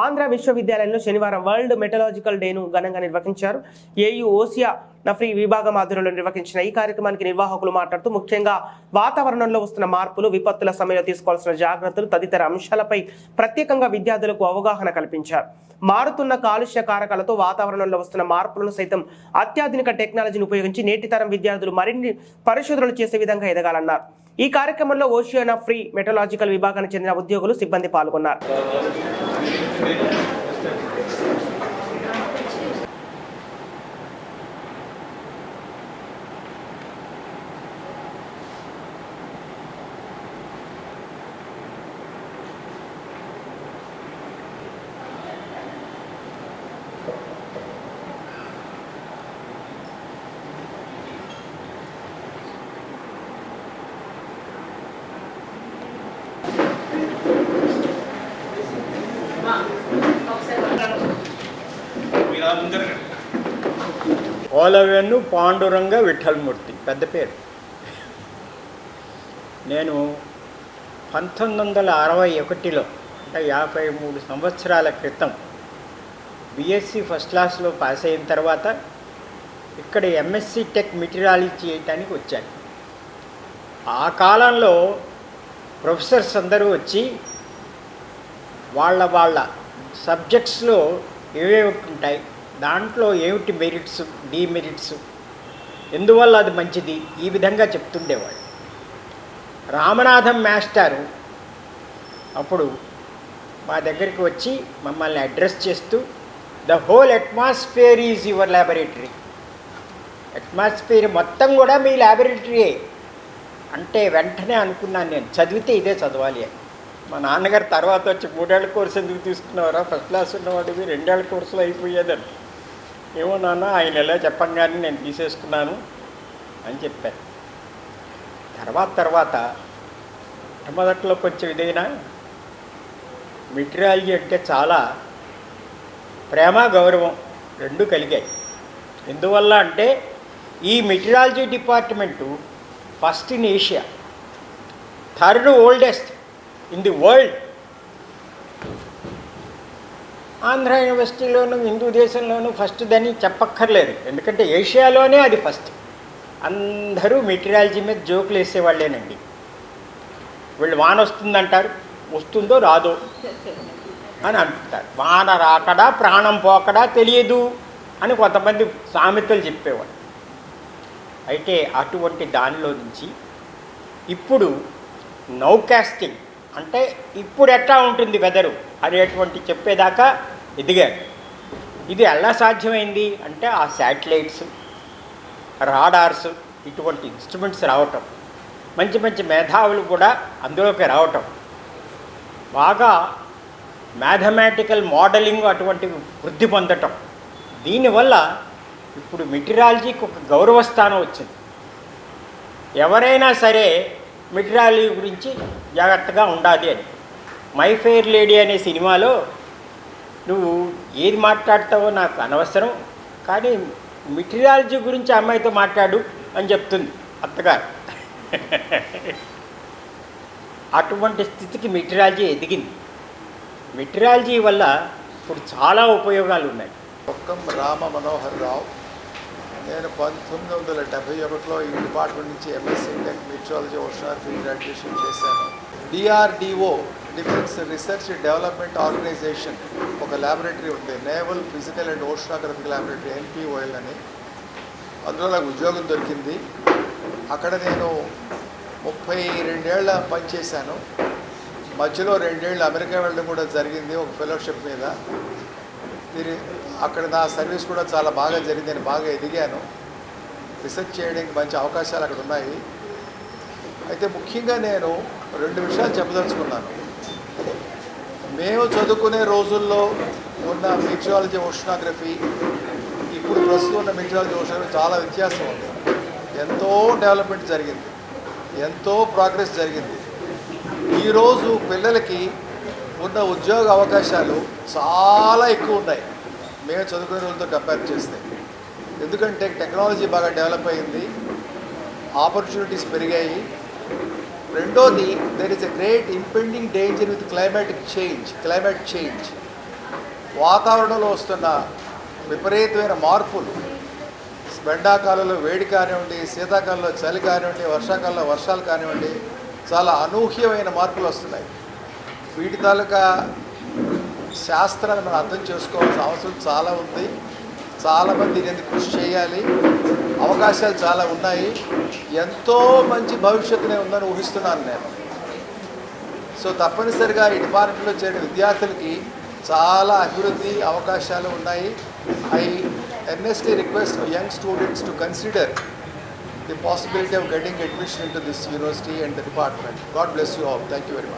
ఆంధ్ర విశ్వవిద్యాలయంలో శనివారం వరల్డ్ మెటలాజికల్ డేను ఘనంగా నిర్వహించారు. ఏయు ఓసియా నఫ్రీ విభాగం ఆధ్వర్యంలో నిర్వహించిన ఈ కార్యక్రమానికి నిర్వాహకులు మాట్లాడుతూ ముఖ్యంగా వాతావరణంలో వస్తున్న మార్పులు, విపత్తుల సమయంలో తీసుకోవాల్సిన జాగ్రత్తలు తదితర అంశాలపై ప్రత్యేకంగా విద్యార్థులకు అవగాహన కల్పించారు. మారుతున్న కాలుష్య కారకాలతో వాతావరణంలో వస్తున్న మార్పులను సైతం అత్యాధునిక టెక్నాలజీని ఉపయోగించి నేటి తరం విద్యార్థులు మరిన్ని పరిశోధనలు చేసే విధంగా ఎదగాలన్నారు. ఈ కార్యక్రమంలో ఓషియానఫ్రీ మెటలాజికల్ విభాగానికి చెందిన ఉద్యోగులు, సిబ్బంది పాల్గొన్నారు. ఓలవేను పాండురంగ విఠల్మూర్తి పెద్ద పేరు. నేను 1961లో అంటే 53 సంవత్సరాల క్రితం బిఎస్సి ఫస్ట్ క్లాస్లో పాస్ అయిన తర్వాత ఇక్కడ ఎంఎస్సి టెక్ మెటీరియాలజీ చేయటానికి వచ్చాను. ఆ కాలంలో ప్రొఫెసర్స్ అందరూ వచ్చి వాళ్ళ సబ్జెక్ట్స్లో ఏవేవి ఉంటాయి, దాంట్లో ఏమిటి మెరిట్స్, డిమెరిట్స్, ఎందువల్ల అది మంచిది, ఈ విధంగా చెప్తుండేవాళ్ళు. రామనాథం మాస్టారు అప్పుడు మా దగ్గరికి వచ్చి మమ్మల్ని అడ్రస్ చేస్తూ, the whole atmosphere is your laboratory, atmosphere మొత్తం కూడా మీ ల్యాబొరేటరీయే అంటే వెంటనే అనుకున్నాను నేను, చదివితే ఇదే చదవాలి అని. మా నాన్నగారు తర్వాత వచ్చి 3 ఏళ్ల కోర్సు ఎందుకు తీసుకున్నారా, ఫస్ట్ క్లాస్ ఉన్నవాడివి 2 ఏళ్ల కోర్సులో అయిపోయేదని. ఏమో నాన్న ఆయన ఎలా చెప్పంగానే నేను తీసేసుకున్నాను అని చెప్పాను. తర్వాత మొదట్లో కొంచెం ఇదైనా మెటీరియాలజీ అంటే చాలా ప్రేమ, గౌరవం రెండు కలిగాయి. ఎందువల్ల అంటే ఈ meteorology department first in Asia, third oldest in the world. Andhra యూనివర్సిటీలోను, హిందూ దేశంలోనూ ఫస్ట్ దాన్ని చెప్పక్కర్లేదు, ఎందుకంటే ఏషియాలోనే అది ఫస్ట్. అందరూ మెటీరియాలజీ మీద జోకులు వేసేవాళ్ళేనండి. వీళ్ళు వాన వస్తుందంటారు, వస్తుందో రాదో అని అంటుంటారు. వాన రాకడా ప్రాణం పోకడా తెలియదు అని కొంతమంది సామెతలు చెప్పేవాళ్ళు. అయితే అటువంటి దానిలో నుంచి ఇప్పుడు నౌకాస్టింగ్ అంటే ఇప్పుడు ఎట్లా ఉంటుంది వెదరు అనేటువంటి చెప్పేదాకా ఎదిగారు. ఇది ఎలా సాధ్యమైంది అంటే ఆ శాటిలైట్స్, రాడార్స్, ఇటువంటి ఇన్స్ట్రుమెంట్స్ రావటం, మంచి మంచి మేధావులు కూడా అందులోకి రావటం, బాగా మ్యాథమెటికల్ మోడలింగ్ అటువంటివి వృద్ధి పొందటం, దీనివల్ల ఇప్పుడు మెటీరియాలజీకి ఒక గౌరవస్థానం వచ్చింది. ఎవరైనా సరే మెటీరియాలజీ గురించి జాగ్రత్తగా ఉండాలి అని. మై ఫెయిర్ లేడీ అనే సినిమాలో నువ్వు ఏది మాట్లాడతావో నాకు అనవసరం, కానీ మెటీరియాలజీ గురించి అమ్మాయితో మాట్లాడు అని చెప్తుంది అత్తగారు. అటువంటి స్థితికి మెటీరియాలజీ ఎదిగింది. మెటీరియాలజీ వల్ల ఇప్పుడు చాలా ఉపయోగాలు ఉన్నాయి. ఒక్కం రామ మనోహర్ రావు. నేను 1971లో ఈ డిపార్ట్మెంట్ నుంచి MSc tech meteorology oceanography graduation చేశాను. DRDO, defence research development organisation ఒక ల్యాబొరేటరీ ఉంది, naval physical and oceanographic laboratory, NPOL అని. అందులో నాకు ఉద్యోగం దొరికింది. అక్కడ నేను 32 ఏళ్ళ పనిచేశాను. మధ్యలో 2 ఏళ్ళు అమెరికా వెళ్ళడం కూడా జరిగింది ఒక ఫెలోషిప్ మీద. అక్కడ నా సర్వీస్ కూడా చాలా బాగా జరిగింది, నేను బాగా ఎదిగాను. రీసెర్చ్ చేయడానికి మంచి అవకాశాలు అక్కడ ఉన్నాయి. అయితే ముఖ్యంగా నేను 2 విషయాలు చెప్పదలుచుకున్నాను. మేము చదువుకునే రోజుల్లో ఉన్న మెటీరియాలజీ ఓషియానోగ్రఫీ, ఇప్పుడు ప్రస్తుతం ఉన్న మెటీరియాలజీ ఓషియానోగ్రఫీ చాలా వ్యత్యాసం ఉంది. ఎంతో డెవలప్మెంట్ జరిగింది, ఎంతో ప్రోగ్రెస్ జరిగింది. ఈరోజు పిల్లలకి ఉన్న ఉద్యోగ అవకాశాలు చాలా ఎక్కువ ఉన్నాయి మేము చదువుకునే రోజులతో కంపేర్ చేస్తే. ఎందుకంటే టెక్నాలజీ బాగా డెవలప్ అయింది, ఆపర్చునిటీస్ పెరిగాయి. రెండోది, there is a great impending danger with climate change. వాతావరణంలో వస్తున్న విపరీతమైన మార్పులు, ఎండాకాలంలో వేడి కానివ్వండి, శీతాకాలంలో చలి కానివ్వండి, వర్షాకాలంలో వర్షాలు కానివ్వండి, చాలా అనూహ్యమైన మార్పులు వస్తున్నాయి. వీటి తాలూకా శాస్త్రాన్ని మనం అర్థం చేసుకోవాల్సిన అవసరం చాలా ఉంది. చాలామంది దీనికి కృషి చేయాలి. అవకాశాలు చాలా ఉన్నాయి. ఎంతో మంచి భవిష్యత్తునే ఉందని ఊహిస్తున్నాను నేను. సో తప్పనిసరిగా ఈ డిపార్ట్మెంట్లో చేరిన విద్యార్థులకి చాలా అభివృద్ధి అవకాశాలు ఉన్నాయి. I earnestly request young students to consider the possibility of getting admission into this university and the department. God bless you all. Thank you very much.